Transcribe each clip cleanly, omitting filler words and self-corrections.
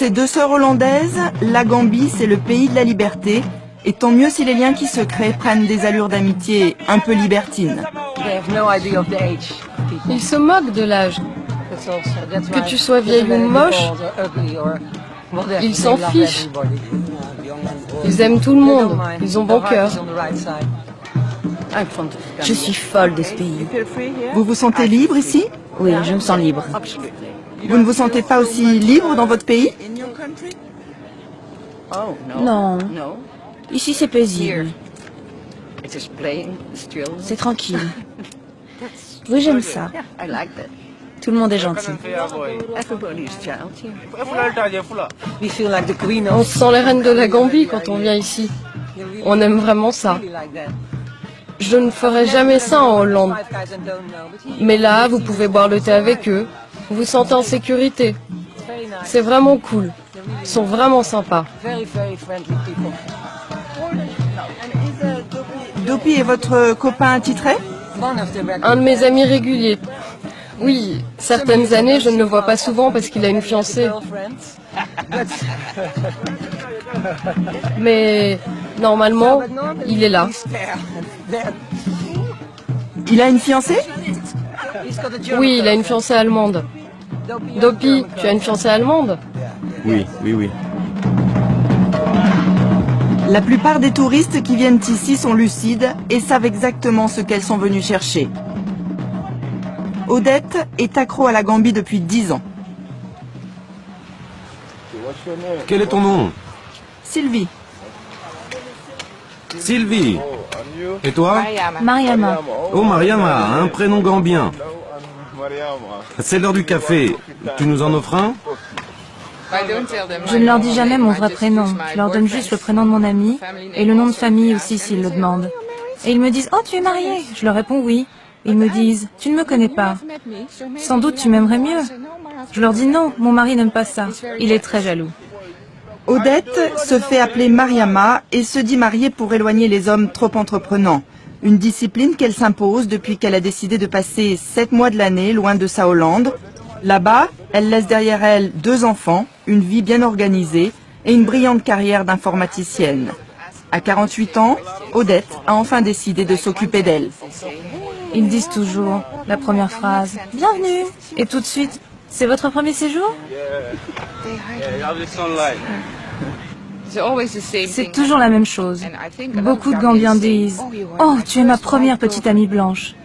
ces deux sœurs hollandaises, la Gambie, c'est le pays de la liberté. Et tant mieux si les liens qui se créent prennent des allures d'amitié un peu libertines. Ils se moquent de l'âge. Que tu sois vieille ou moche, ils s'en fichent. Ils aiment tout le monde. Ils ont bon cœur. Je suis folle de ce pays. Vous vous sentez libre ici? Oui, je me sens libre. Vous ne vous sentez pas aussi libre dans votre pays? Non. Ici, c'est paisible. C'est tranquille. Oui, j'aime ça. Tout le monde est gentil. On se sent les reines de la Gambie quand on vient ici. On aime vraiment ça. Je ne ferai jamais ça en Hollande. Mais là, vous pouvez boire le thé avec eux. Vous vous sentez en sécurité. C'est vraiment cool. Ils sont vraiment sympas. Dopey est votre copain attitré? Un de mes amis réguliers. Oui, certaines années, je ne le vois pas souvent parce qu'il a une fiancée. Mais normalement, il est là. Il a une fiancée? Oui, il a une fiancée allemande. Dopey, tu as une fiancée allemande? Oui. La plupart des touristes qui viennent ici sont lucides et savent exactement ce qu'elles sont venues chercher. Odette est accro à la Gambie depuis 10 ans. Quel est ton nom? Sylvie. Sylvie. Et toi? Mariama. Oh, Mariama, un prénom gambien. C'est l'heure du café. Tu nous en offres un? Je ne leur dis jamais mon vrai prénom. Je leur donne juste le prénom de mon ami et le nom de famille aussi s'ils le demandent. Et ils me disent « Oh, tu es mariée ?» Je leur réponds « Oui ». Ils me disent « Tu ne me connais pas. Sans doute tu m'aimerais mieux. » Je leur dis « Non, mon mari n'aime pas ça. Il est très jaloux. » Odette se fait appeler Mariama et se dit mariée pour éloigner les hommes trop entreprenants. Une discipline qu'elle s'impose depuis qu'elle a décidé de passer 7 mois de l'année loin de sa Hollande. Là-bas, elle laisse derrière elle 2 enfants, une vie bien organisée et une brillante carrière d'informaticienne. À 48 ans, Odette a enfin décidé de s'occuper d'elle. Ils disent toujours la première phrase « Bienvenue !» et tout de suite « C'est votre premier séjour ?» C'est toujours la même chose. Beaucoup de Gambiens disent « Oh, tu es ma première petite amie blanche !»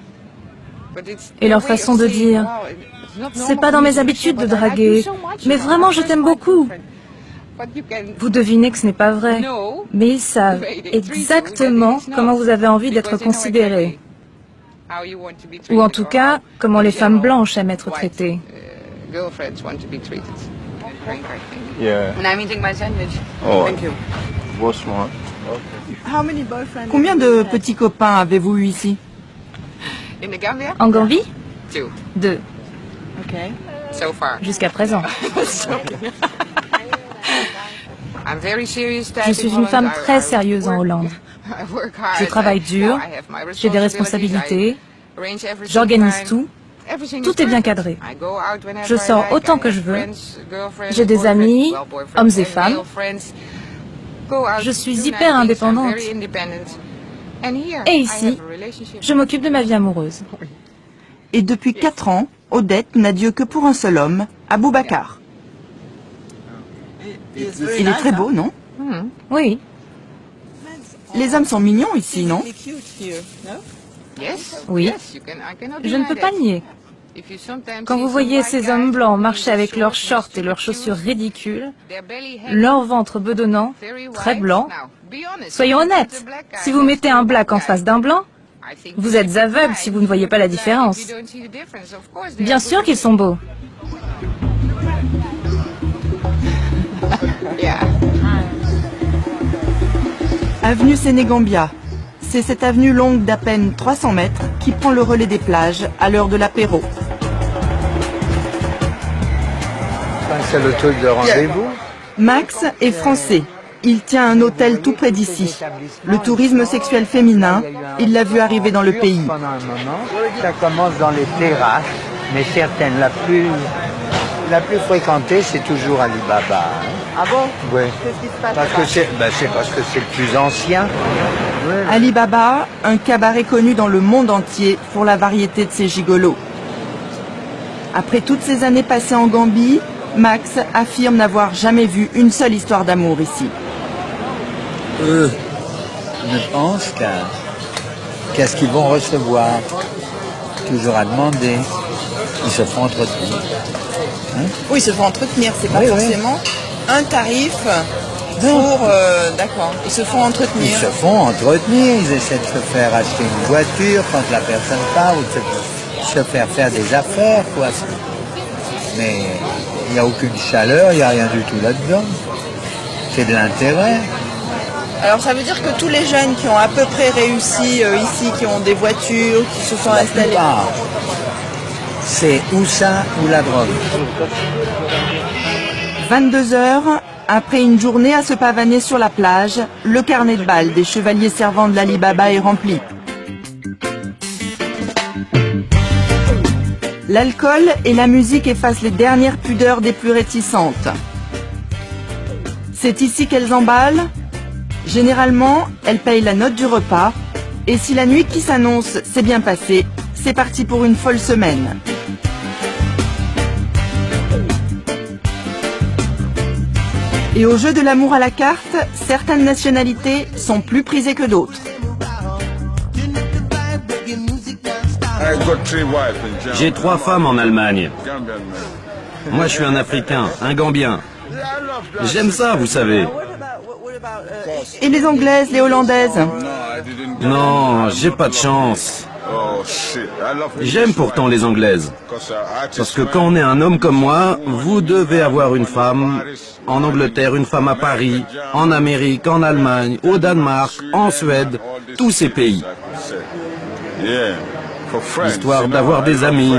Et leur façon de dire « C'est pas dans mes habitudes de draguer, mais vraiment je t'aime beaucoup !» Vous devinez que ce n'est pas vrai, mais ils savent exactement comment vous avez envie d'être considéré. Ou en tout cas, comment les femmes blanches aiment être traitées. Combien de petits copains avez-vous eu ici? En Gambie 2. Jusqu'à présent. Je suis une femme très sérieuse en Hollande. Je travaille dur, j'ai des responsabilités, j'organise tout, tout est bien cadré. Je sors autant que je veux, j'ai des amis, hommes et femmes. Je suis hyper indépendante. Et ici, je m'occupe de ma vie amoureuse. Et depuis 4 ans, Odette n'a Dieu que pour un seul homme, Aboubacar. Il est très beau, non? Oui. Les hommes sont mignons ici, non? Oui. Je ne peux pas nier. Quand vous voyez ces hommes blancs marcher avec leurs shorts et leurs chaussures ridicules, leur ventre bedonnant, très blanc, soyons honnêtes, si vous mettez un black en face d'un blanc, vous êtes aveugle si vous ne voyez pas la différence. Bien sûr qu'ils sont beaux. Avenue Sénégambia. C'est cette avenue longue d'à peine 300 mètres qui prend le relais des plages à l'heure de l'apéro. C'est le truc de rendez-vous. Max est français. Il tient un hôtel tout près d'ici. Le tourisme sexuel féminin, il l'a vu arriver dans le pays. Pendant un moment, ça commence dans les terrasses, mais certaines, la plus La plus fréquentée, c'est toujours Alibaba. Hein. Ah bon? Oui. Qu'est-ce qui se passe Parce que c'est parce que c'est le plus ancien. Ali Baba, un cabaret connu dans le monde entier pour la variété de ses gigolos. Après toutes ces années passées en Gambie, Max affirme n'avoir jamais vu une seule histoire d'amour ici. Eux ne pensent qu'à ce qu'ils vont recevoir. Toujours à demander. Ils se font entretenir. Hein? Oui, ils se font entretenir, c'est pas Oui, forcément un tarif pour... D'accord, ils se font Ils entretenir. se font entretenir, ils essaient de se faire acheter une voiture quand la personne part, ou de se faire faire des affaires, quoi. Mais il n'y a aucune chaleur, il n'y a rien du tout là-dedans. C'est de l'intérêt. Alors ça veut dire que tous les jeunes qui ont à peu près réussi ici, qui ont des voitures, qui se sont La installés... plupart, c'est ou ça ou la drogue. 22 heures, après une journée à se pavaner sur la plage, le carnet de balles des chevaliers servants de l'Ali Baba est rempli. L'alcool et la musique effacent les dernières pudeurs des plus réticentes. C'est ici qu'elles emballent. Généralement, elles payent la note du repas. Et si la nuit qui s'annonce s'est bien passée, c'est parti pour une folle semaine. Et au jeu de l'amour à la carte, certaines nationalités sont plus prisées que d'autres. J'ai 3 femmes en Allemagne. Moi, je suis un Africain, un Gambien. J'aime ça, vous savez. Et les Anglaises, les Hollandaises? Non, j'ai pas de chance. J'aime pourtant les Anglaises. Parce que quand on est un homme comme moi, vous devez avoir une femme en Angleterre, une femme à Paris, en Amérique, en Allemagne, au Danemark, en Suède, tous ces pays. Histoire d'avoir des amis.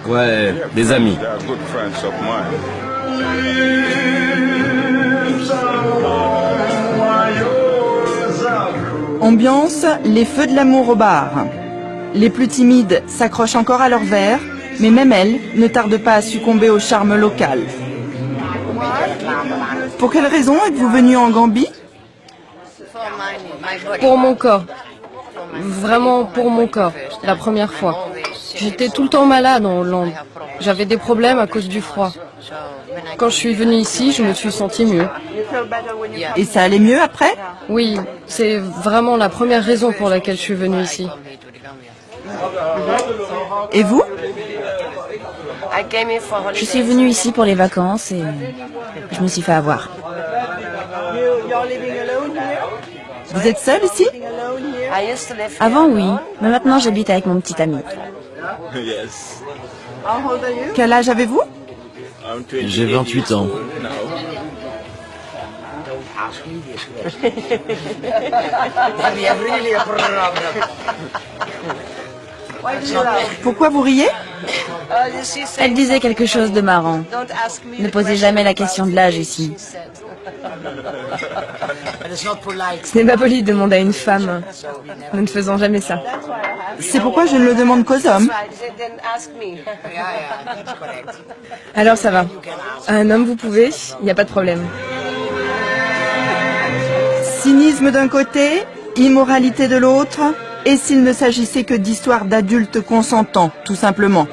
Ouais, des amis. Ambiance, les feux de l'amour au bar. Les plus timides s'accrochent encore à leur verre, mais même elles ne tardent pas à succomber au charme local. Pour quelle raison êtes-vous venu en Gambie? Pour mon corps. Vraiment pour mon corps, la première fois. J'étais tout le temps malade en Hollande. J'avais des problèmes à cause du froid. Quand je suis venue ici, je me suis sentie mieux. Et ça allait mieux après? Oui, c'est vraiment la première raison pour laquelle je suis venue ici. Et vous? Je suis venue ici pour les vacances et je me suis fait avoir. Vous êtes seul ici? Avant, oui, mais maintenant j'habite avec mon petit ami. Quel âge avez-vous? J'ai 28 ans. Pourquoi vous riez? Elle disait quelque chose de marrant. Ne posez jamais la question de l'âge ici. Ce n'est pas poli de demander à une femme. Nous ne faisons jamais ça. C'est pourquoi je ne le demande qu'aux hommes. Alors ça va. À un homme, vous pouvez, il n'y a pas de problème. Cynisme d'un côté, immoralité de l'autre, et s'il ne s'agissait que d'histoires d'adultes consentants, tout simplement.